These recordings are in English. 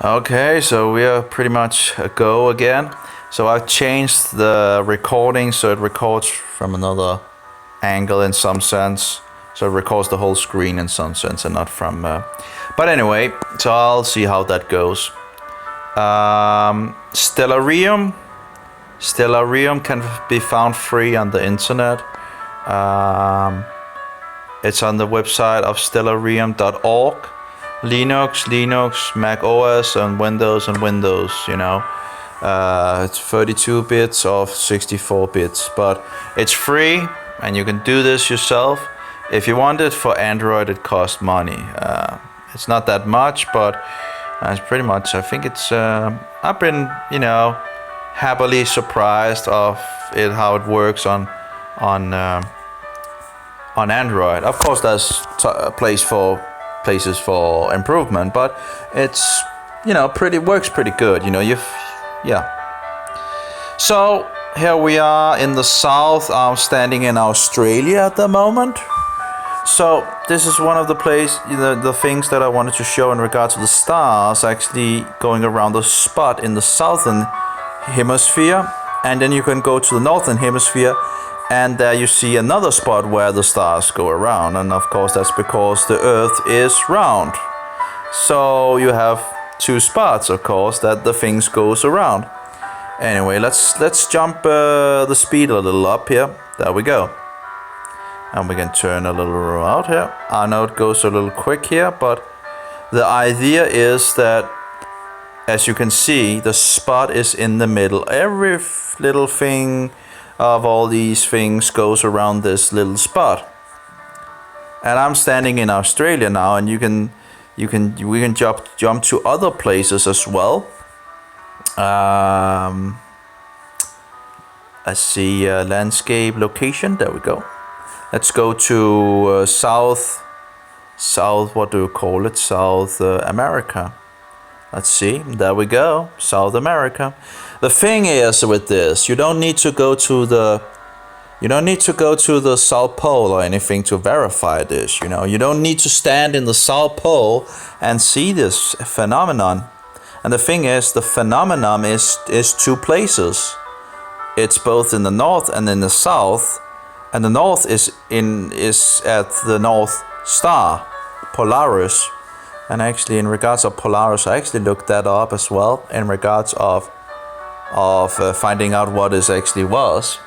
Okay, so we are pretty much a go again. So I've changed the recording so it records from another angle in some sense. So it records the whole screen in some sense and not from. But anyway, so I'll see how that goes. Stellarium. Stellarium can be found free on the internet. It's on the website of stellarium.org. Linux, Mac OS, and Windows, it's 32 bits or 64 bits, but it's free and you can do this yourself. If you want it for Android, it costs money. It's not that much, but it's pretty much, I think it's, I've been, happily surprised of it, how it works on Android. Of course, there's places for improvement, but it's works pretty good. So here we are in the south. I'm standing in Australia at the moment. So this is one of the things that I wanted to show in regard to the stars actually going around the spot in the southern hemisphere, and then you can go to the northern hemisphere, and there you see another spot where the stars go around, and of course that's because the Earth is round. So you have two spots, of course, that the things goes around. Anyway, let's jump the speed a little up here. There we go. And we can turn a little out here. I know it goes a little quick here, but the idea is that, as you can see, the spot is in the middle. Every little thing of all these things goes around this little spot. And I'm standing in Australia now, and we can jump to other places as well. Let's see, landscape location. There we go. Let's go to South. What do you call it? South America. Let's see. There we go. South America. The thing is with this, you don't need to go to the South Pole or anything to verify this. You don't need to stand in the South Pole and see this phenomenon. And the thing is, the phenomenon is two places. It's both in the north and in the south. And the north is at the North Star, Polaris. And actually, in regards of Polaris, I actually looked that up as well in regards of finding out what it actually was.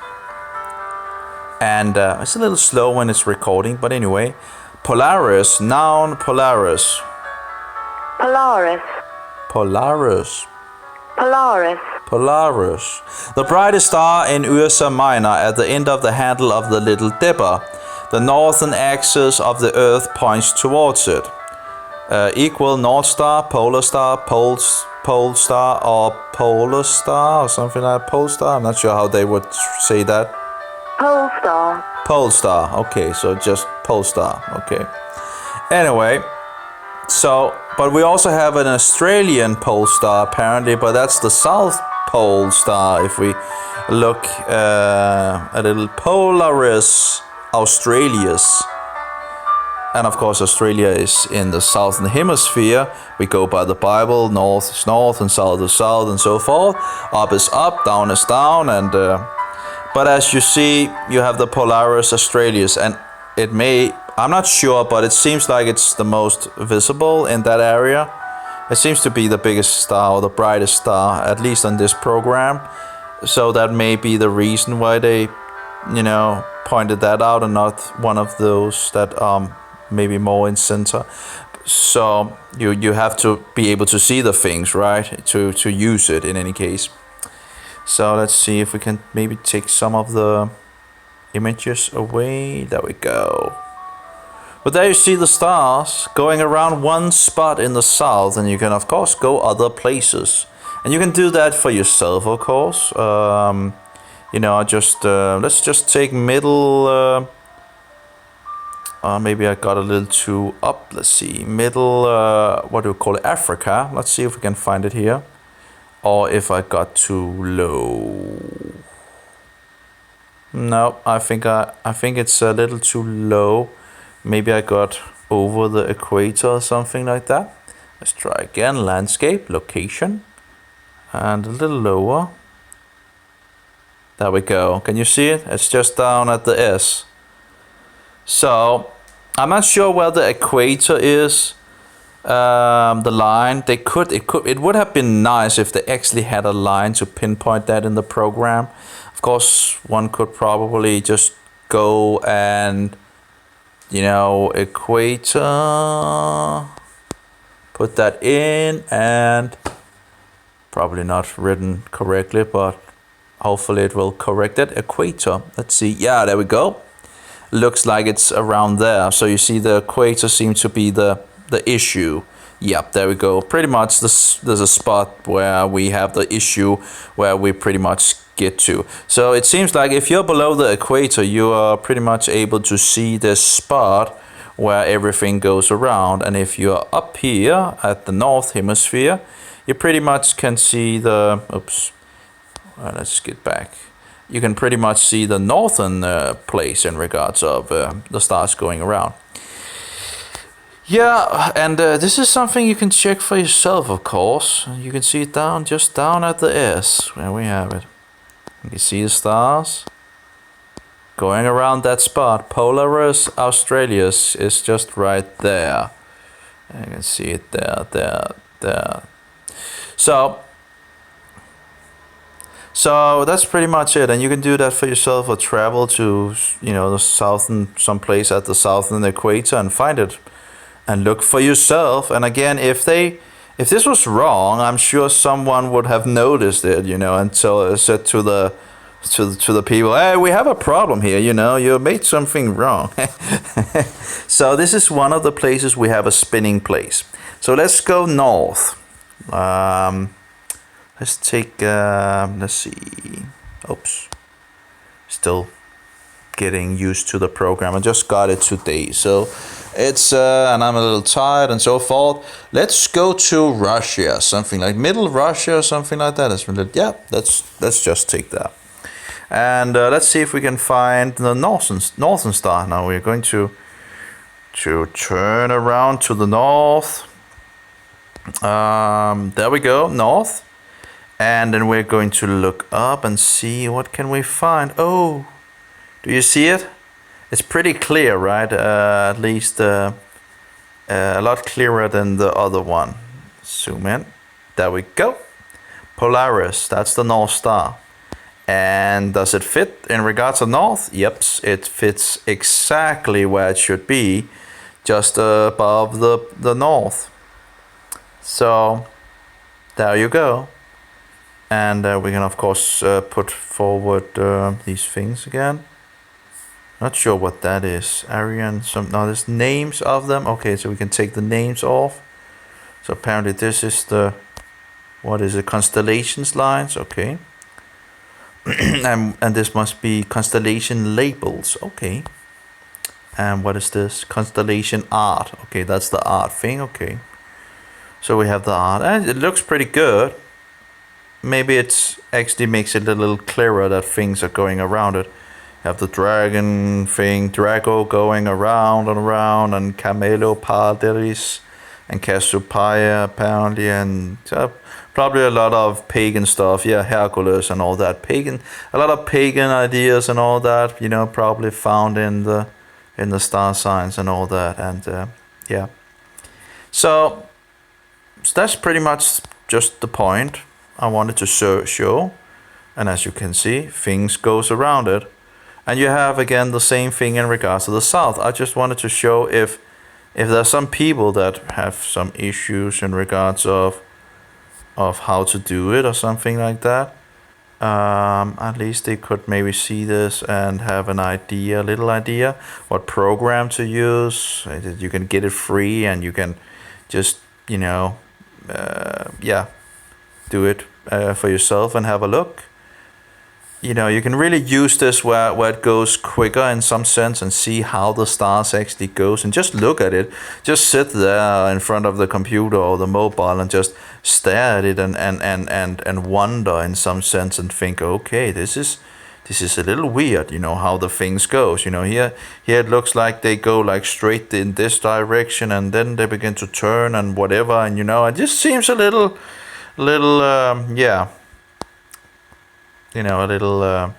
And it's a little slow when it's recording, but anyway, Polaris, noun Polaris. Polaris. Polaris. Polaris. Polaris. The brightest star in Ursa Minor at the end of the handle of the Little Dipper. The northern axis of the Earth points towards it. Equal North Star, Polar Star, Pole Star, or Polar Star, or something like Pole Star. I'm not sure how they would say that. Pole Star. Pole Star. Okay, so just Pole Star. Okay. Anyway, but we also have an Australian Pole Star apparently, but that's the South Pole Star. If we look a little, Polaris Australis. And of course, Australia is in the southern hemisphere. We go by the Bible. North is north and south is south and so forth. Up is up, down is down. And but as you see, you have the Polaris Australis, and I'm not sure, but it seems like it's the most visible in that area. It seems to be the biggest star or the brightest star, at least on this program. So that may be the reason why they, pointed that out, and not one of those that maybe more in center. So you have to be able to see the things, right? To use it in any case. So let's see if we can maybe take some of the images away. There we go. But there you see the stars going around one spot in the south, and you can of course go other places. And you can do that for yourself, of course. Let's just take middle. Maybe I got a little too up. Let's see, middle. What do we call it? Africa. Let's see if we can find it here, or if I got too low. No, I think it's a little too low. Maybe I got over the equator or something like that. Let's try again. Landscape, location, and a little lower. There we go. Can you see it? It's just down at the S. So I'm not sure where the equator is. The line. It would have been nice if they actually had a line to pinpoint that in the program. Of course, one could probably just go and, equator. Put that in, and probably not written correctly, but hopefully it will correct it. Equator. Let's see. Yeah, there we go. Looks like it's around there. So you see the equator seems to be the issue. Yep, there we go. Pretty much there's a spot where we have the issue where we pretty much get to. So it seems like if you're below the equator, you are pretty much able to see this spot where everything goes around. And if you're up here at the north hemisphere, you pretty much can see the, let's get back. You can pretty much see the northern place in regards of the stars going around. Yeah, and this is something you can check for yourself, of course. You can see it just down at the S, where we have it. You can see the stars going around that spot. Polaris Australis is just right there. You can see it there. So that's pretty much it, and you can do that for yourself or travel to, the southern, someplace at the southern equator and find it and look for yourself. And again, if this was wrong, I'm sure someone would have noticed it, and said to the people, hey, we have a problem here, you made something wrong. So this is one of the places we have a spinning place. So let's go north. Let's take, let's see. Oops. Still getting used to the program. I just got it today. So it's, and I'm a little tired and so forth. Let's go to Russia. Something like Middle Russia or something like that. Yeah, let's just take that. And let's see if we can find the northern star. Now we're going to turn around to the north. There we go, north. And then we're going to look up and see what can we find. Oh, do you see it? It's pretty clear, right? At least a lot clearer than the other one. Zoom in. There we go. Polaris, that's the North Star. And does it fit in regards to north? Yep, it fits exactly where it should be, just above the north. So there you go. And we can of course put forward these things again. Not sure what that is. Arian, there's names of them. Okay, so we can take the names off. So apparently this is the, what is it, constellations lines, okay. and this must be constellation labels, okay. And what is this? Constellation art, okay, that's the art thing, okay. So we have the art, and it looks pretty good. Maybe it's actually makes it a little clearer that things are going around it. You have the dragon thing, Drago going around and around, and Camelo Parderis and Cassiopeia apparently, and probably a lot of pagan stuff. Yeah, Hercules and all that pagan, a lot of pagan ideas and all that. Probably found in the star signs and all that, and yeah. So that's pretty much just the point I wanted to show. And as you can see, things goes around it. And you have again the same thing in regards to the south. I just wanted to show if there's some people that have some issues in regards of how to do it or something like that. At least they could maybe see this and have an idea, a little idea, what program to use. You can get it free and you can just, do it for yourself and have a look. You can really use this where it goes quicker in some sense and see how the stars actually goes and just look at it. Just sit there in front of the computer or the mobile and just stare at it and wonder in some sense and think, okay, this this is a little weird, how the things goes. Here it looks like they go like straight in this direction, and then they begin to turn and whatever, and it just seems a little, yeah, a little,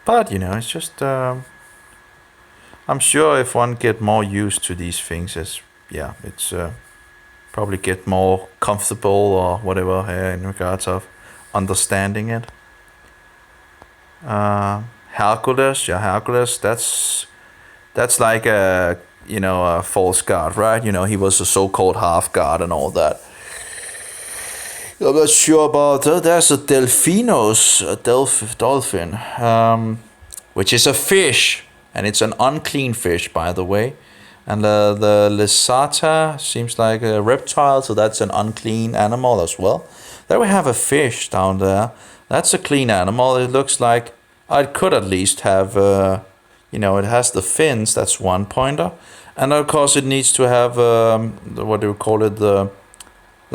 but it's just, I'm sure if one get more used to these things, it's probably get more comfortable or whatever in regards of understanding it. Hercules, Hercules, that's like a false god, right? He was a so-called half god and all that. I'm not sure about that. There's a dolphin, which is a fish, and it's an unclean fish, by the way. And the Lysata seems like a reptile, so that's an unclean animal as well. There we have a fish down there. That's a clean animal. It looks like it could at least have, it has the fins. That's one pointer, and of course it needs to have what do we call it, the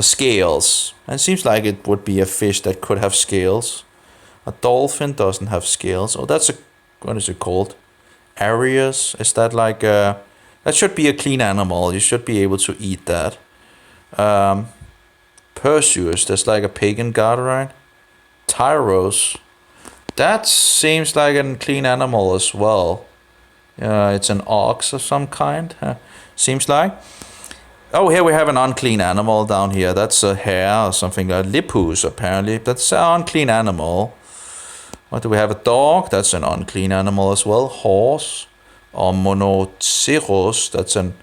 scales. And it seems like it would be a fish that could have scales. A dolphin doesn't have scales. Oh, that's what is it called? Arius? Is that like a... That should be a clean animal. You should be able to eat that. Perseus, that's like a pagan god, right? Tyros, that seems like a clean animal as well. It's an ox of some kind, seems like. Oh, here we have an unclean animal down here. That's a hare or something like Lipus, apparently. That's an unclean animal. What do we have? A dog, that's an unclean animal as well. Horse. Or monoceros, that's a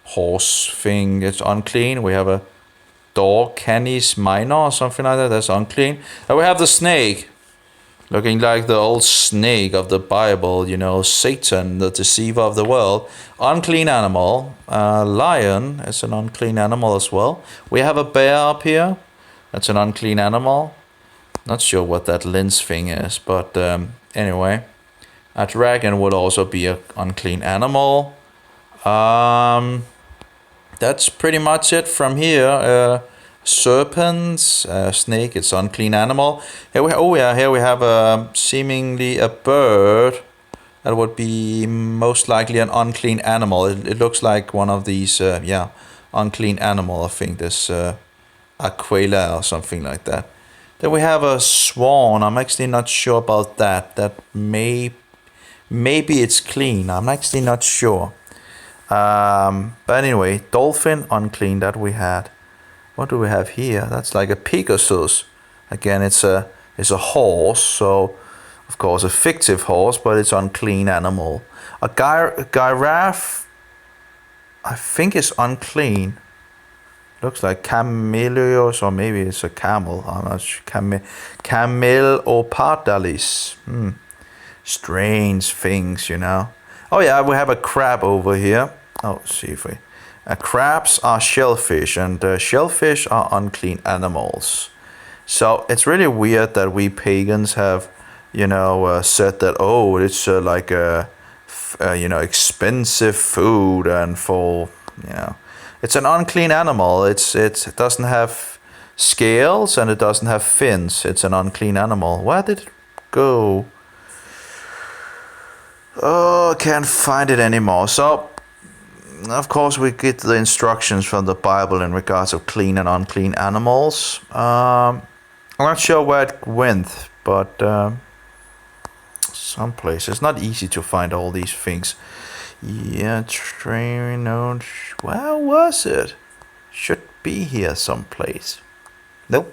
horse thing, it's unclean. We have a dog, canis minor or something like that, that's unclean. And we have the snake, looking like the old snake of the Bible, Satan, the deceiver of the world. Unclean animal. Lion is an unclean animal as well. We have a bear up here, that's an unclean animal. Not sure what that lens thing is, but anyway. A dragon would also be an unclean animal. That's pretty much it from here. Serpents, snake, it's unclean animal. Here we have seemingly a bird. That would be most likely an unclean animal. It looks like one of these, unclean animal. I think this aquila or something like that. Then we have a swan. I'm actually not sure about that. That maybe it's clean. I'm actually not sure. But anyway, dolphin, unclean, that we had. What do we have here? That's like a Pegasus. Again, it's a horse. So, of course, a fictive horse, but it's unclean animal. A giraffe, I think is unclean. Looks like camellios, or maybe it's a camel. I'm not sure. Camelopardalis. Strange things, Oh yeah, we have a crab over here. Oh, see if we... crabs are shellfish, and shellfish are unclean animals. So it's really weird that we pagans have, said that, oh, it's like a, expensive food, and for, it's an unclean animal. It doesn't have scales, and it doesn't have fins. It's an unclean animal. Where did it go? Oh, I can't find it anymore. So, of course, we get the instructions from the Bible in regards of clean and unclean animals. I'm not sure where it went, but some places. It's not easy to find all these things. Yeah, train. Where was it? Should be here someplace. Nope,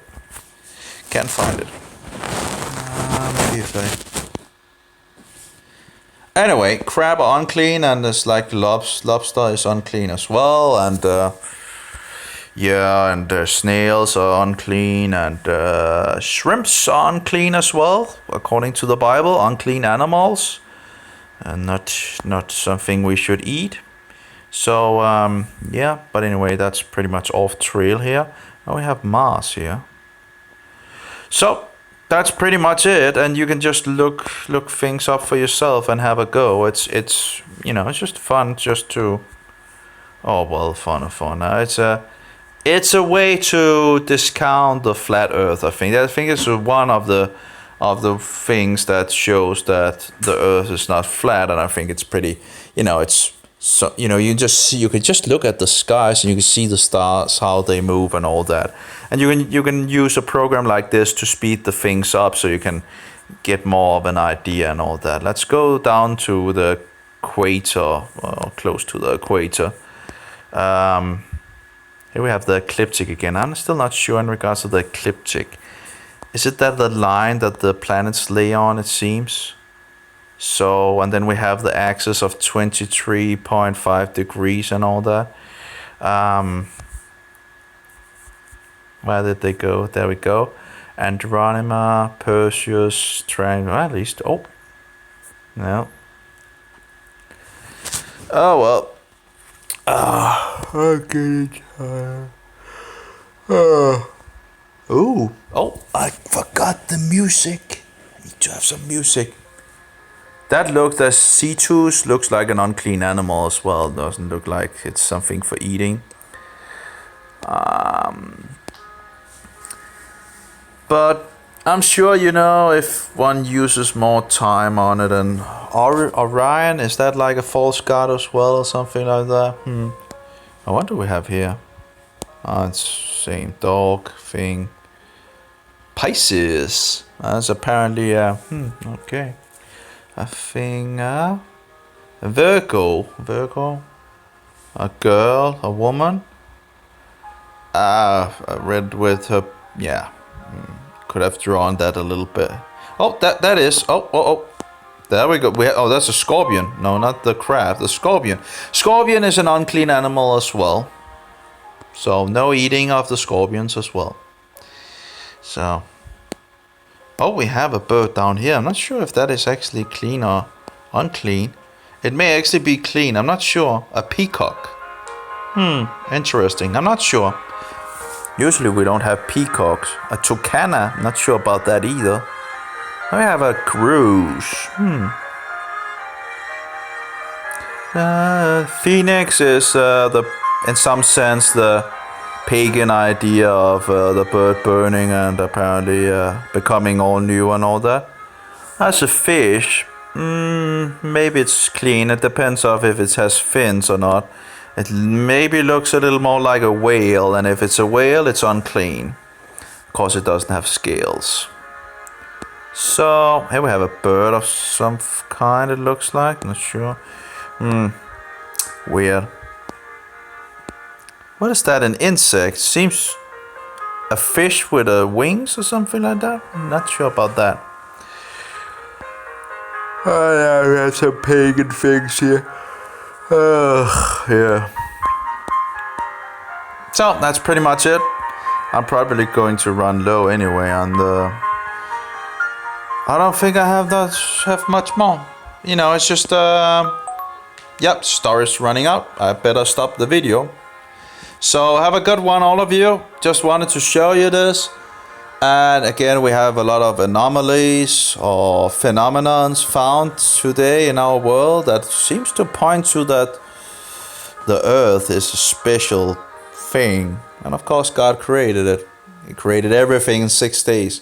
can't find it. Maybe if I... Anyway, crab are unclean, and it's like lobster is unclean as well, and snails are unclean, and shrimps are unclean as well, according to the Bible. Unclean animals, and not something we should eat. So but anyway, that's pretty much off trail here. And we have Mars here. So that's pretty much it, and you can just look things up for yourself and have a go. It's just fun, just to fun. It's a way to discount the flat Earth. I think it's one of the of the things that shows that the Earth is not flat, and I think it's pretty. It's so you could just look at the skies and you can see the stars, how they move and all that, and you can use a program like this to speed the things up so you can get more of an idea and all that. Let's go down to the equator, close to the equator. Here we have the ecliptic again. I'm still not sure in regards to the ecliptic. Is it that the line that the planets lay on, it seems? So, and then we have the axis of 23.5 degrees and all that. Where did they go? There we go. Andromeda, Perseus, Triangle, at least. Oh, no. Oh, well. I'm getting tired. Ooh. Oh, I forgot the music. I need to have some music. That the Cetus looks like an unclean animal as well. Doesn't look like it's something for eating. But I'm sure, if one uses more time on it, and Orion, is that like a false god as well or something like that? Oh, what do we have here? It's same dog thing. Pisces. That's apparently okay. I think Virgo. A girl, a woman. Red with her, yeah. Could have drawn that a little bit. Oh, that is. Oh. There we go. That's a scorpion. No, not the crab. The scorpion. Scorpion is an unclean animal as well. So no eating of the scorpions as well. So. Oh, we have a bird down here. I'm not sure if that is actually clean or unclean. It may actually be clean. I'm not sure. A peacock. Interesting. I'm not sure. Usually we don't have peacocks. A toucana. I'm not sure about that either. We have a cruise. Phoenix is in some sense the pagan idea of the bird burning and apparently becoming all new and all that. As a fish, maybe it's clean. It depends on if it has fins or not. It maybe looks a little more like a whale, and if it's a whale, it's unclean. Of course, it doesn't have scales. So, here we have a bird of some kind, it looks like. Not sure. Weird. What is that? An insect? Seems a fish with wings or something like that? I'm not sure about that. Oh yeah, we have some pagan things here. Yeah. So that's pretty much it. I'm probably going to run low anyway on the. I don't think I have much more. It's just story's running out. I better stop the video. So have a good one, all of you. Just wanted to show you this. And again, we have a lot of anomalies or phenomenons found today in our world that seems to point to that the earth is a special thing. And of course, God created it. He created everything in 6 days.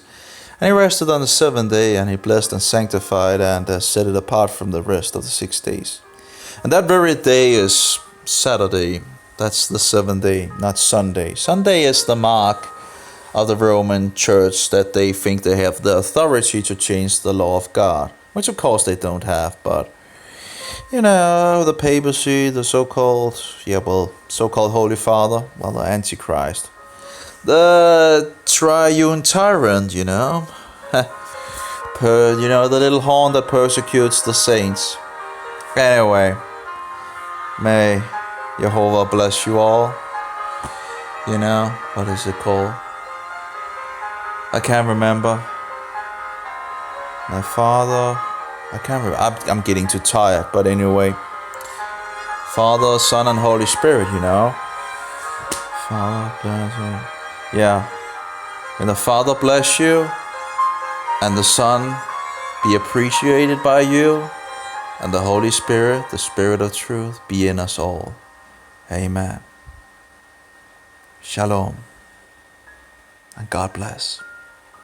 And he rested on the 7th day, and he blessed and sanctified and set it apart from the rest of the 6 days. And that very day is Saturday. That's the 7th day, not Sunday. Sunday is the mark of the Roman Church that they think they have the authority to change the law of God, which of course they don't have, but the papacy, the so-called Holy Father, the Antichrist, the triune tyrant, the little horn that persecutes the saints. Anyway, may Jehovah bless you all. What is it called? I can't remember. My Father, I can't remember. I'm getting too tired, but anyway. Father, Son, and Holy Spirit, Father bless you. Yeah. And the Father bless you, and the Son be appreciated by you, and the Holy Spirit, the Spirit of truth, be in us all. Amen. Shalom. And God bless.